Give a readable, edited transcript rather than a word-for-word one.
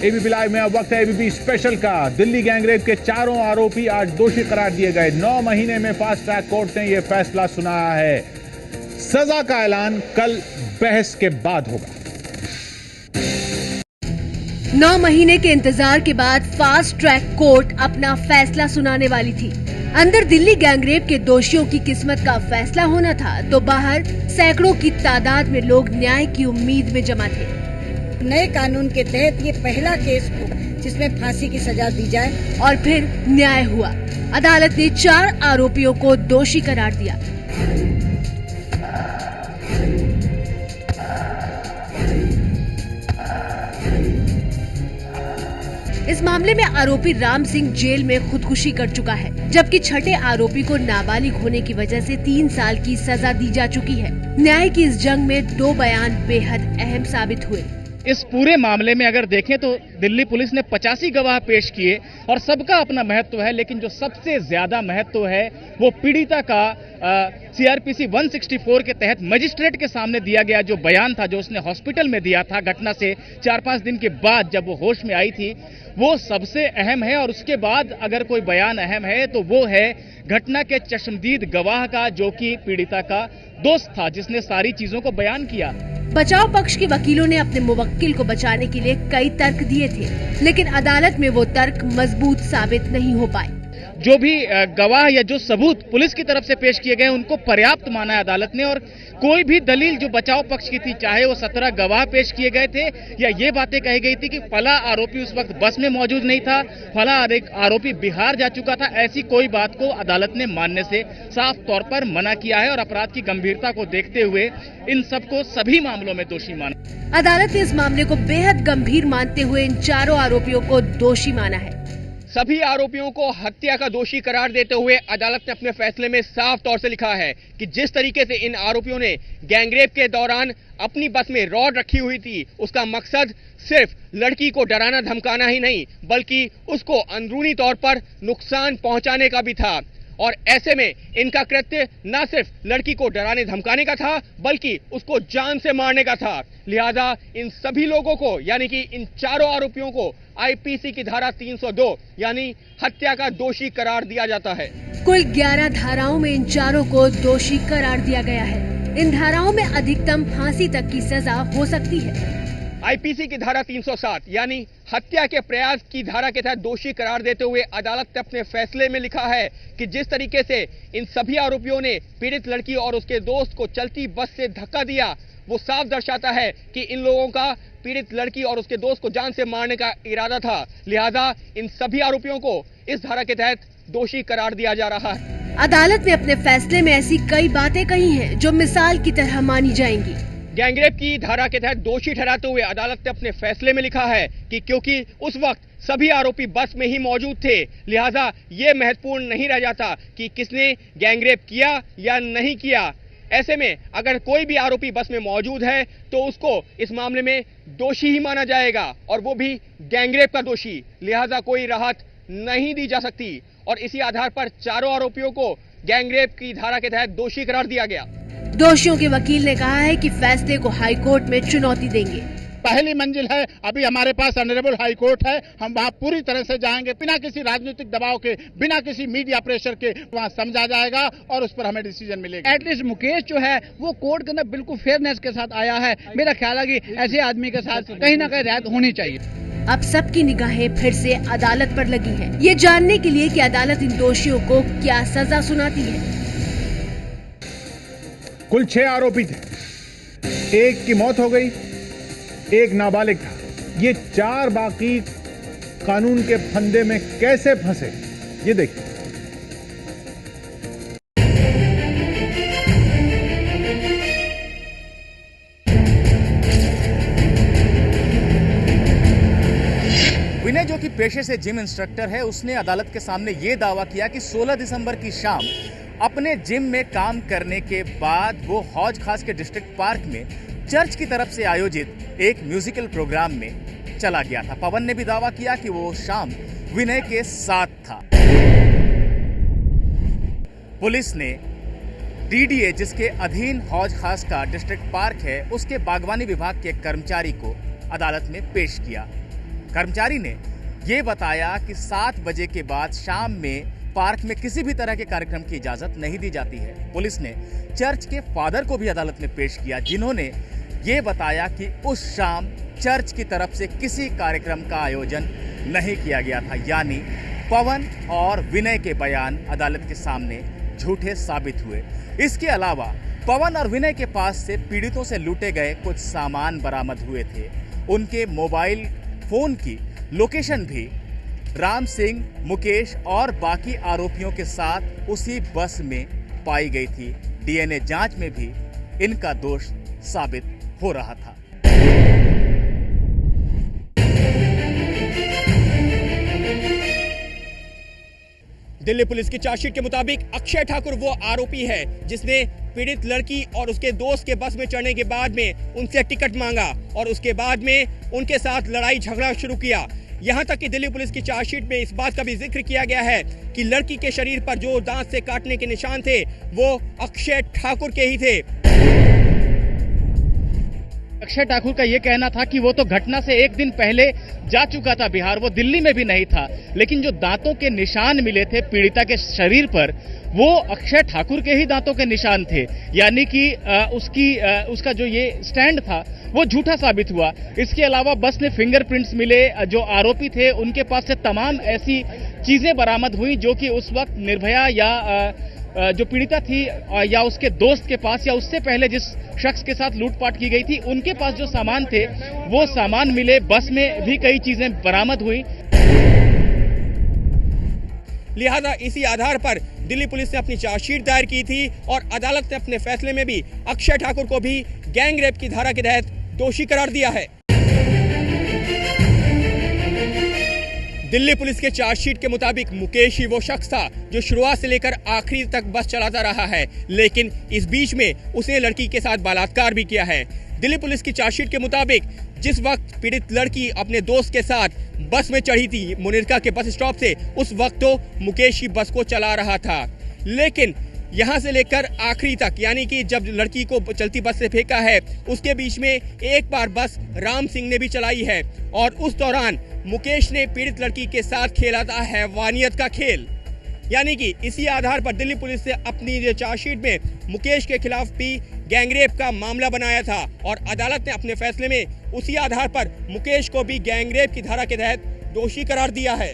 ABP live में अब वक्त है एबीपी स्पेशल का। दिल्ली गैंगरेप के चारों आरोपी आज दोषी करार दिए गए। 9 महीने में फास्ट ट्रैक कोर्ट ने यह फैसला सुनाया है। सजा का ऐलान कल बहस के बाद होगा। 9 महीने के इंतजार के बाद फास्ट ट्रैक कोर्ट अपना फैसला सुनाने वाली थी। अंदर दिल्ली गैंगरेप के दोषियों की किस्मत का फैसला होना था, तो बाहर सैकड़ों की तादाद में लोग न्याय की उम्मीद में जमा थे। नए कानून के तहत ये पहला केस हो जिसमें फांसी की सजा दी जाए। और फिर न्याय हुआ। अदालत ने 4 आरोपियों को दोषी करार दिया। इस मामले में आरोपी राम सिंह जेल में खुदकुशी कर चुका है, जबकि छठे आरोपी को नाबालिग होने की वजह से 3 साल की सजा दी जा चुकी है। न्याय की इस जंग में 2 बयान बेहद अहम साबित हुए। इस पूरे मामले में अगर देखें तो दिल्ली पुलिस ने 85 गवाह पेश किए और सबका अपना महत्व है, लेकिन जो सबसे ज्यादा महत्व है वो पीड़िता का सीआरपीसी 164 के तहत मजिस्ट्रेट के सामने दिया गया जो बयान था, जो उसने हॉस्पिटल में दिया था घटना से 4-5 दिन के बाद जब वो होश में आई थी, वो सबसे अहम है। और उसके बाद अगर कोई बयान अहम है तो वो है घटना के चश्मदीद गवाह का, जो कि पीड़िता का दोस्त था, जिसने सारी चीजों को बयान किया। बचाव पक्ष के वकीलों ने अपने मुवक्किल को बचाने के लिए कई तर्क दिए थे, लेकिन अदालत में वो तर्क मजबूत साबित नहीं हो पाए। जो भी गवाह या जो सबूत पुलिस की तरफ से पेश किए गए उनको पर्याप्त माना है अदालत ने, और कोई भी दलील जो बचाव पक्ष की थी, चाहे वो 17 गवाह पेश किए गए थे या ये बातें कही गई थी कि फला आरोपी उस वक्त बस में मौजूद नहीं था, फला आरोपी बिहार जा चुका था, ऐसी कोई बात को अदालत ने मानने से साफ तौर पर मना किया है। और अपराध की गंभीरता को देखते हुए इन सबको सभी मामलों में दोषी माना। अदालत ने इस मामले को बेहद गंभीर मानते हुए इन चारों आरोपियों को दोषी माना है। सभी आरोपियों को हत्या का दोषी करार देते हुए अदालत ने अपने फैसले में साफ तौर से लिखा है कि जिस तरीके से इन आरोपियों ने गैंगरेप के दौरान अपनी बस में रॉड रखी हुई थी, उसका मकसद सिर्फ लड़की को डराना धमकाना ही नहीं, बल्कि उसको अंदरूनी तौर पर नुकसान पहुंचाने का भी था। और ऐसे में इनका कृत्य न सिर्फ लड़की को डराने धमकाने का था, बल्कि उसको जान से मारने का था। लिहाजा इन सभी लोगों को, यानी कि इन चारों आरोपियों को आईपीसी की धारा 302 यानी हत्या का दोषी करार दिया जाता है। कुल 11 धाराओं में इन चारों को दोषी करार दिया गया है। इन धाराओं में अधिकतम फांसी तक की सजा हो सकती है। आईपीसी की धारा 307 यानी हत्या के प्रयास की धारा के तहत दोषी करार देते हुए अदालत ने अपने फैसले में लिखा है कि जिस तरीके से इन सभी आरोपियों ने पीड़ित लड़की और उसके दोस्त को चलती बस से धक्का दिया, वो साफ दर्शाता है कि इन लोगों का पीड़ित लड़की और उसके दोस्त को जान से मारने का इरादा था। लिहाजा इन सभी आरोपियों को इस धारा के तहत दोषी करार दिया जा रहा है। अदालत ने अपने फैसले में ऐसी कई बातें कही हैं जो मिसाल की तरह मानी जाएंगी। गैंगरेप की धारा के तहत दोषी ठहराते हुए अदालत ने अपने फैसले में लिखा है कि क्योंकि उस वक्त सभी आरोपी बस में ही मौजूद थे, लिहाजा ये महत्वपूर्ण नहीं रह जाता कि किसने गैंगरेप किया या नहीं किया। ऐसे में अगर कोई भी आरोपी बस में मौजूद है तो उसको इस मामले में दोषी ही माना जाएगा, और वो भी गैंगरेप का दोषी। लिहाजा कोई राहत नहीं दी जा सकती, और इसी आधार पर चारों आरोपियों को गैंगरेप की धारा के तहत दोषी करार दिया गया। दोषियों के वकील ने कहा है कि फैसले को हाई कोर्ट में चुनौती देंगे। पहली मंजिल है, अभी हमारे पास ऑनरेबल हाई कोर्ट है, हम वहाँ पूरी तरह से जाएंगे, बिना किसी राजनीतिक दबाव के, बिना किसी मीडिया प्रेशर के वहाँ समझा जाएगा और उस पर हमें डिसीजन मिलेगा। एटलीस्ट मुकेश जो है वो कोर्ट के अंदर बिल्कुल फेयरनेस के साथ आया है। मेरा ख्याल है कि ऐसे आदमी के साथ कहीं ना कहीं रियायत होनी चाहिए। अब सबकी निगाहें फिर से अदालत पर लगी हैं, ये जानने के लिए कि अदालत इन दोषियों को क्या सजा सुनाती है। कुल 6 आरोपी थे, एक की मौत हो गई, एक नाबालिग था। ये 4 बाकी कानून के फंदे में कैसे फंसे, ये देखिए। विनय, जो कि पेशे से जिम इंस्ट्रक्टर है, उसने अदालत के सामने ये दावा किया कि 16 दिसंबर की शाम अपने जिम में काम करने के बाद वो हौज खास के डिस्ट्रिक्ट पार्क में चर्च की तरफ से आयोजित एक म्यूजिकल प्रोग्राम में चला गया था। पवन ने भी दावा किया कि वो शाम विनय के साथ था। पुलिस ने डीडीए, जिसके अधीन हौज खास का डिस्ट्रिक्ट पार्क है, उसके बागवानी विभाग के कर्मचारी को अदालत में पेश किया। कर्मचारी ने ये बताया कि 7 बजे के बाद शाम में पार्क में किसी भी तरह के कार्यक्रम की इजाजत नहीं दी जाती है। पुलिस ने चर्च के फादर को भी अदालत में पेश किया, जिन्होंने ये बताया कि उस शाम चर्च की तरफ से किसी कार्यक्रम का आयोजन नहीं किया गया था। यानी पवन और विनय के बयान अदालत के सामने झूठे साबित हुए। इसके अलावा पवन और विनय के पास से पीड़ितों से लूटे गए कुछ सामान बरामद हुए थे। उनके मोबाइल फोन की लोकेशन भी राम सिंह, मुकेश और बाकी आरोपियों के साथ उसी बस में पाई गई थी। डीएनए जांच में भी इनका दोष साबित हो रहा था। दिल्ली पुलिस की चार्जशीट के मुताबिक अक्षय ठाकुर वो आरोपी है जिसने पीड़ित लड़की और उसके दोस्त के बस में चढ़ने के बाद में उनसे टिकट मांगा और उसके बाद में उनके साथ लड़ाई झगड़ा शुरू किया। यहां तक कि दिल्ली पुलिस की चार्जशीट में इस बात का भी जिक्र किया गया है कि लड़की के शरीर पर जो दांत से काटने के निशान थे वो अक्षय ठाकुर के ही थे। अक्षय ठाकुर का यह कहना था कि वो तो घटना से एक दिन पहले जा चुका था बिहार, वो दिल्ली में भी नहीं था, लेकिन जो दांतों के निशान मिले थे पीड़िता के शरीर पर वो अक्षय ठाकुर के ही दांतों के निशान थे। यानी कि उसका जो ये स्टैंड था वो झूठा साबित हुआ। इसके अलावा बस में फिंगरप्रिंट्स मिले, जो आरोपी थे उनके पास से तमाम ऐसी चीजें बरामद हुई जो कि उस वक्त निर्भया या जो पीड़िता थी या उसके दोस्त के पास या उससे पहले जिस शख्स के साथ लूटपाट की गई थी उनके पास जो सामान थे वो सामान मिले। बस में भी कई चीजें बरामद हुई। लिहाजा इसी आधार पर दिल्ली पुलिस ने अपनी चार्जशीट दायर की थी और अदालत ने अपने फैसले में भी अक्षय ठाकुर को भी गैंग रेप की धारा के तहत दोषी करार दिया है। दिल्ली पुलिस के चार्जशीट के मुताबिक मुकेश ही वो शख्स था जो शुरुआत से लेकर आखिरी तक बस चलाता रहा है, लेकिन इस बीच में उसने लड़की के साथ बलात्कार भी किया है। दिल्ली पुलिस की चार्जशीट के मुताबिक जिस वक्त पीड़ित लड़की अपने दोस्त के साथ बस में चढ़ी थी मुनिरका के बस स्टॉप से, उस वक्त तो मुकेश ही बस को चला रहा था, लेकिन यहां से लेकर आखिरी तक यानी कि जब लड़की को चलती बस से फेंका है उसके बीच में एक बार बस राम सिंह ने भी चलाई है और उस दौरान मुकेश ने पीड़ित लड़की के साथ खेला था हैवानियत का खेल। यानी कि इसी आधार पर दिल्ली पुलिस ने अपनी चार्जशीट में मुकेश के खिलाफ भी गैंगरेप का मामला बनाया था और अदालत ने अपने फैसले में उसी आधार पर मुकेश को भी गैंगरेप की धारा के तहत दोषी करार दिया है।